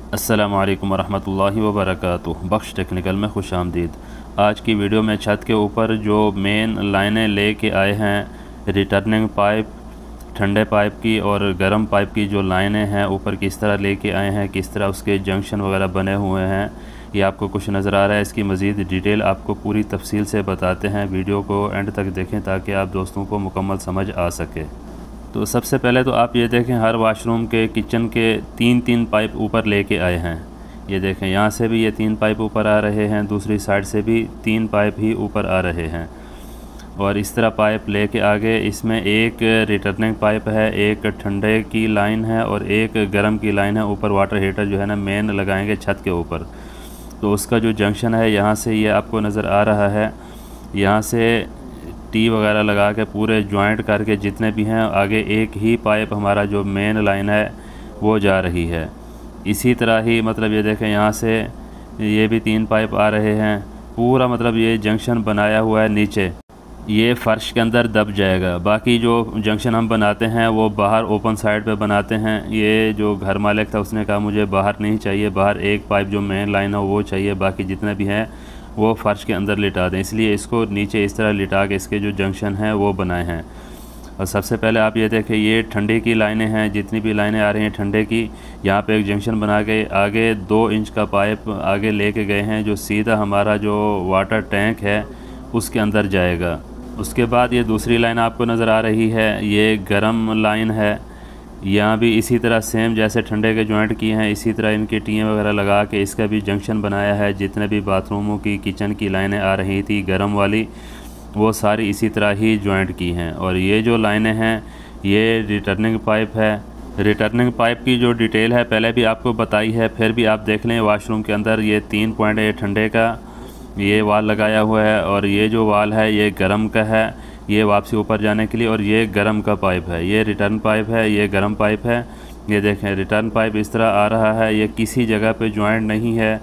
अस्सलामुअलैकुम वरहमतुल्लाहि वबरकातुहू। बख्श टेक्निकल में खुश आमदीद। आज की वीडियो में छत के ऊपर जो मेन लाइनें लेके आए हैं, रिटर्निंग पाइप, ठंडे पाइप की और गर्म पाइप की जो लाइनें हैं ऊपर किस तरह लेके आए हैं, किस तरह उसके जंक्शन वगैरह बने हुए हैं, ये आपको कुछ नज़र आ रहा है। इसकी मज़ीद डिटेल आपको पूरी तफसील से बताते हैं। वीडियो को एंड तक देखें ताकि आप दोस्तों को मुकम्मल समझ आ सके। तो सबसे पहले तो आप ये देखें, हर वाशरूम के किचन के तीन पाइप ऊपर लेके आए हैं। ये देखें, यहाँ से भी ये 3 पाइप ऊपर आ रहे हैं, दूसरी साइड से भी 3 पाइप ही ऊपर आ रहे हैं। और इस तरह पाइप लेके आगे इसमें एक रिटर्निंग पाइप है, एक ठंडे की लाइन है और एक गर्म की लाइन है। ऊपर वाटर हीटर जो है ना मेन लगाएंगे छत के ऊपर, तो उसका जो जंक्शन है यहाँ से ये आपको नज़र आ रहा है। यहाँ से टी वगैरह लगा के पूरे जॉइंट करके जितने भी हैं, आगे एक ही पाइप हमारा जो मेन लाइन है वो जा रही है। इसी तरह ही मतलब ये देखें, यहाँ से ये भी 3 पाइप आ रहे हैं। पूरा मतलब ये जंक्शन बनाया हुआ है, नीचे ये फ़र्श के अंदर दब जाएगा। बाकी जो जंक्शन हम बनाते हैं वो बाहर ओपन साइड पे बनाते हैं। ये जो घर मालिक था उसने कहा मुझे बाहर नहीं चाहिए, बाहर एक पाइप जो मेन लाइन है वो चाहिए, बाकी जितने भी हैं वो फ़र्श के अंदर लिटा दें। इसलिए इसको नीचे इस तरह लिटा के इसके जो जंक्शन हैं वो बनाए हैं। और सबसे पहले आप ये देखें, ये ठंडे की लाइनें हैं, जितनी भी लाइनें आ रही हैं ठंडे की, यहाँ पे एक जंक्शन बना के आगे 2 इंच का पाइप आगे लेके गए हैं, जो सीधा हमारा जो वाटर टैंक है उसके अंदर जाएगा। उसके बाद ये दूसरी लाइन आपको नज़र आ रही है, ये गर्म लाइन है। यहाँ भी इसी तरह सेम जैसे ठंडे के जॉइंट किए हैं, इसी तरह इनकी टीएं वगैरह लगा के इसका भी जंक्शन बनाया है। जितने भी बाथरूमों की किचन की लाइनें आ रही थी गर्म वाली, वो सारी इसी तरह ही जॉइंट की हैं। और ये जो लाइनें हैं ये रिटर्निंग पाइप है। रिटर्निंग पाइप की जो डिटेल है पहले भी आपको बताई है, फिर भी आप देख लें। वाशरूम के अंदर ये 3 पॉइंट है, ठंडे का ये वाल लगाया हुआ है और ये जो वाल है ये गर्म का है, ये वापसी ऊपर जाने के लिए। और ये गर्म का पाइप है, ये रिटर्न पाइप है, ये गर्म पाइप है। ये देखें, रिटर्न पाइप इस तरह आ रहा है, ये किसी जगह पे जॉइंट नहीं है।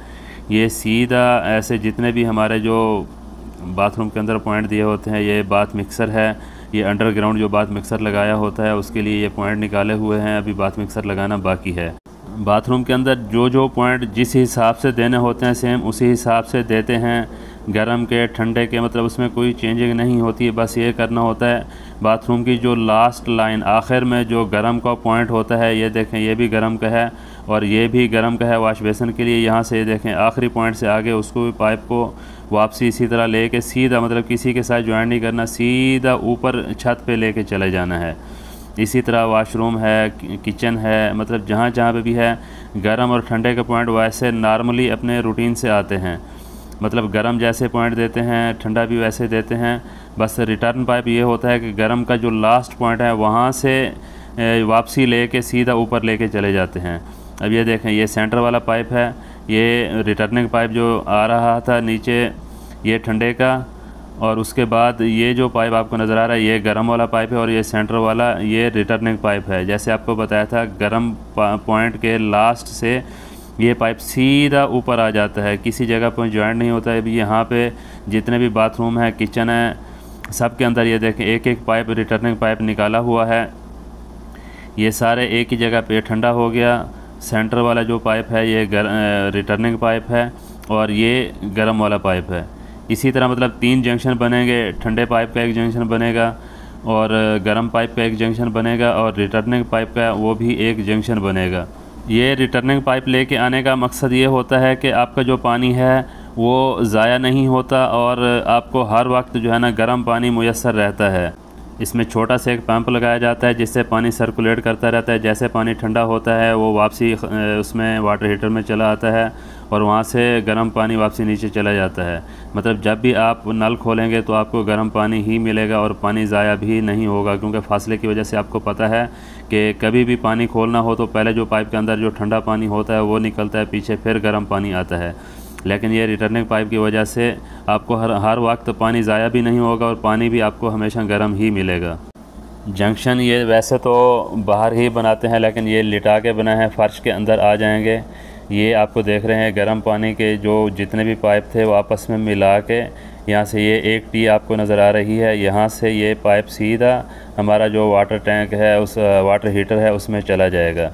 ये सीधा ऐसे जितने भी हमारे जो बाथरूम के अंदर पॉइंट दिए होते हैं, ये बाथ मिक्सर है, ये अंडरग्राउंड जो बाथ मिक्सर लगाया होता है उसके लिए ये पॉइंट निकाले हुए हैं। अभी बाथ मिक्सर लगाना बाकी है। बाथरूम के अंदर जो पॉइंट जिस हिसाब से देने होते हैं सेम उसी हिसाब से देते हैं, गर्म के ठंडे के, मतलब उसमें कोई चेंजिंग नहीं होती है। बस ये करना होता है, बाथरूम की जो लास्ट लाइन आखिर में जो गर्म का पॉइंट होता है, ये देखें ये भी गर्म का है और ये भी गर्म का है वाश बेसन के लिए। यहाँ से ये देखें आखिरी पॉइंट से आगे उसको भी पाइप को वापसी इसी तरह लेके सीधा, मतलब किसी के साथ ज्वाइन नहीं करना, सीधा ऊपर छत पे लेके चले जाना है। इसी तरह वाशरूम है, किचन है, मतलब जहाँ पे भी है गर्म और ठंडे के पॉइंट वैसे नॉर्मली अपने रूटीन से आते हैं। मतलब गर्म जैसे पॉइंट देते हैं, ठंडा भी वैसे देते हैं। बस रिटर्न पाइप ये होता है कि गर्म का जो लास्ट पॉइंट है वहाँ से वापसी लेके सीधा ऊपर लेके चले जाते हैं। अब ये देखें, ये सेंटर वाला पाइप है, ये रिटर्निंग पाइप जो आ रहा था नीचे, ये ठंडे का। और उसके बाद ये जो पाइप आपको नज़र आ रहा है ये गर्म वाला पाइप है और ये सेंटर वाला ये रिटर्निंग पाइप है। जैसे आपको बताया था, गर्म पॉइंट के लास्ट से ये पाइप सीधा ऊपर आ जाता है, किसी जगह पर जॉइंट नहीं होता है। अभी यहाँ पे जितने भी बाथरूम है, किचन है, सब के अंदर ये देखें एक पाइप रिटर्निंग पाइप निकाला हुआ है। ये सारे एक ही जगह पे ठंडा हो गया। सेंटर वाला जो पाइप है ये रिटर्निंग पाइप है और ये गर्म वाला पाइप है। इसी तरह मतलब 3 जंक्शन बनेंगे, ठंडे पाइप का एक जंक्शन बनेगा और गर्म पाइप का एक जंक्शन बनेगा और रिटर्निंग पाइप का वो भी एक जंक्शन बनेगा। ये रिटर्निंग पाइप लेके आने का मकसद ये होता है कि आपका जो पानी है वो ज़ाया नहीं होता और आपको हर वक्त जो है ना गर्म पानी मुयस्सर रहता है। इसमें छोटा सा एक पंप लगाया जाता है जिससे पानी सर्कुलेट करता रहता है। जैसे पानी ठंडा होता है वो वापसी उसमें वाटर हीटर में चला आता है और वहाँ से गर्म पानी वापसी नीचे चला जाता है। मतलब जब भी आप नल खोलेंगे तो आपको गर्म पानी ही मिलेगा और पानी ज़ाया भी नहीं होगा, क्योंकि फासले की वजह से आपको पता है कि कभी भी पानी खोलना हो तो पहले जो पाइप के अंदर जो ठंडा पानी होता है वो निकलता है, पीछे फिर गर्म पानी आता है। लेकिन ये रिटर्निंग पाइप की वजह से आपको हर वक्त पानी ज़ाया भी नहीं होगा और पानी भी आपको हमेशा गर्म ही मिलेगा। जंक्शन ये वैसे तो बाहर ही बनाते हैं, लेकिन ये लिटा के बनाए हैं, फ़र्श के अंदर आ जाएंगे। ये आपको देख रहे हैं गर्म पानी के जो जितने भी पाइप थे वो आपस में मिला के यहाँ से ये एक टी आपको नज़र आ रही है, यहाँ से ये पाइप सीधा हमारा जो वाटर टैंक है, उस वाटर हीटर है, उसमें चला जाएगा।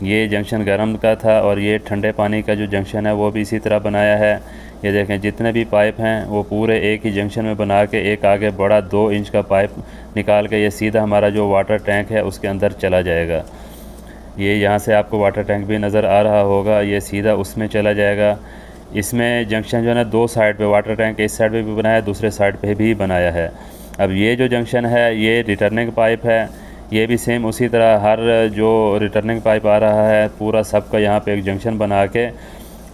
ये जंक्शन गर्म का था और ये ठंडे पानी का जो जंक्शन है वो भी इसी तरह बनाया है। ये देखें जितने भी पाइप हैं वो पूरे एक ही जंक्शन में बना के एक आगे बड़ा 2 इंच का पाइप निकाल के ये सीधा हमारा जो वाटर टैंक है उसके अंदर चला जाएगा। ये यहाँ से आपको वाटर टैंक भी नज़र आ रहा होगा, ये सीधा उसमें चला जाएगा। इसमें जंक्शन जो है ना 2 साइड पे, वाटर टैंक इस साइड पे भी बनाया है, दूसरे साइड पे भी बनाया है। अब ये जो जंक्शन है ये रिटर्निंग पाइप है, ये भी सेम उसी तरह हर जो रिटर्निंग पाइप आ रहा है पूरा सबका यहाँ पे एक जंक्शन बना के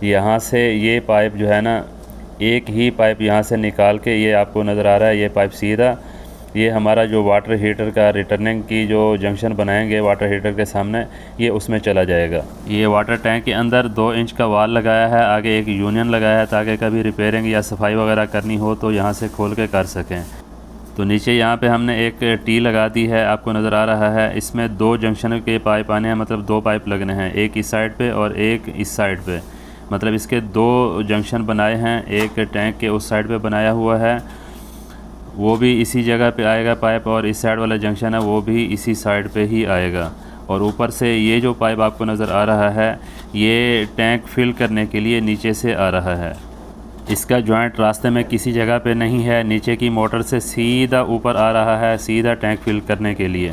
यहाँ से ये पाइप जो है ना एक ही पाइप यहाँ से निकाल के, ये आपको नज़र आ रहा है ये पाइप सीधा ये हमारा जो वाटर हीटर का रिटर्निंग की जो जंक्शन बनाएंगे वाटर हीटर के सामने, ये उसमें चला जाएगा। ये वाटर टैंक के अंदर 2 इंच का वाल लगाया है, आगे एक यूनियन लगाया है ताकि कभी रिपेयरिंग या सफाई वगैरह करनी हो तो यहाँ से खोल के कर सकें। तो नीचे यहाँ पे हमने एक टी लगा दी है, आपको नज़र आ रहा है। इसमें 2 जंक्शन के पाइप आने हैं, मतलब 2 पाइप लगने हैं, एक इस साइड पे और एक इस साइड पे। मतलब इसके 2 जंक्शन बनाए हैं, एक टैंक के उस साइड पे बनाया हुआ है वो भी इसी जगह पे आएगा पाइप, और इस साइड वाला जंक्शन है वो भी इसी साइड पे ही आएगा। और ऊपर से ये जो पाइप आपको नज़र आ रहा है ये टैंक फिल करने के लिए नीचे से आ रहा है। इसका जॉइंट रास्ते में किसी जगह पे नहीं है, नीचे की मोटर से सीधा ऊपर आ रहा है, सीधा टैंक फिल करने के लिए।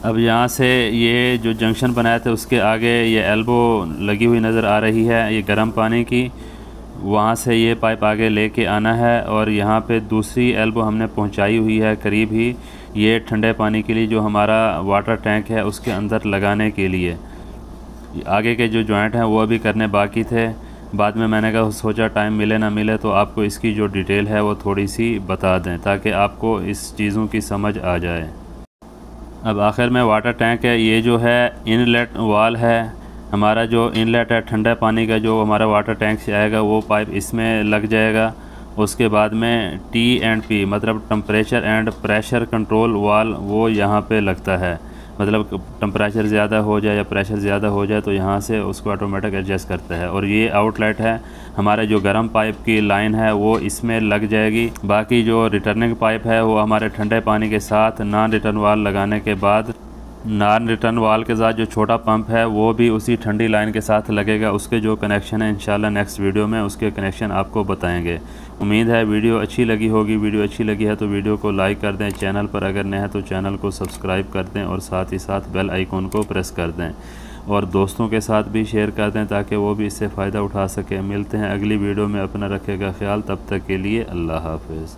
अब यहाँ से ये जो जंक्शन बनाए थे उसके आगे ये एल्बो लगी हुई नज़र आ रही है, ये गर्म पानी की, वहाँ से ये पाइप आगे लेके आना है। और यहाँ पे दूसरी एल्बो हमने पहुँचाई हुई है करीब ही, ये ठंडे पानी के लिए जो हमारा वाटर टैंक है उसके अंदर लगाने के लिए। आगे के जो जॉइंट हैं वो अभी करने बाकी थे, बाद में मैंने कहा सोचा टाइम मिले ना मिले तो आपको इसकी जो डिटेल है वो थोड़ी सी बता दें ताकि आपको इस चीज़ों की समझ आ जाए। अब आखिर में वाटर टैंक है, ये जो है इनलेट वाल है, हमारा जो इनलेट है ठंडा पानी का जो हमारा वाटर टैंक से आएगा वो पाइप इसमें लग जाएगा। उसके बाद में T&P मतलब टेम्परेचर एंड प्रेशर कंट्रोल वाल वो यहाँ पे लगता है, मतलब टेम्परेचर ज़्यादा हो जाए या प्रेशर ज़्यादा हो जाए तो यहाँ से उसको ऑटोमेटिक एडजस्ट करता है। और ये आउटलेट है, हमारे जो गर्म पाइप की लाइन है वो इसमें लग जाएगी। बाकी जो रिटर्निंग पाइप है वो हमारे ठंडे पानी के साथ नॉन रिटर्न वाल लगाने के बाद, नॉन रिटर्न वाल के साथ जो छोटा पंप है वो भी उसी ठंडी लाइन के साथ लगेगा। उसके जो कनेक्शन है इंशाल्लाह नेक्स्ट वीडियो में उसके कनेक्शन आपको बताएंगे। उम्मीद है वीडियो अच्छी लगी होगी। वीडियो अच्छी लगी है तो वीडियो को लाइक कर दें, चैनल पर अगर नए हैं तो चैनल को सब्सक्राइब कर दें और साथ ही साथ बेल आइकॉन को प्रेस कर दें और दोस्तों के साथ भी शेयर कर दें ताकि वो भी इससे फ़ायदा उठा सकें। मिलते हैं अगली वीडियो में, अपना रखेगा ख्याल, तब तक के लिए अल्लाह हाफ़िज़।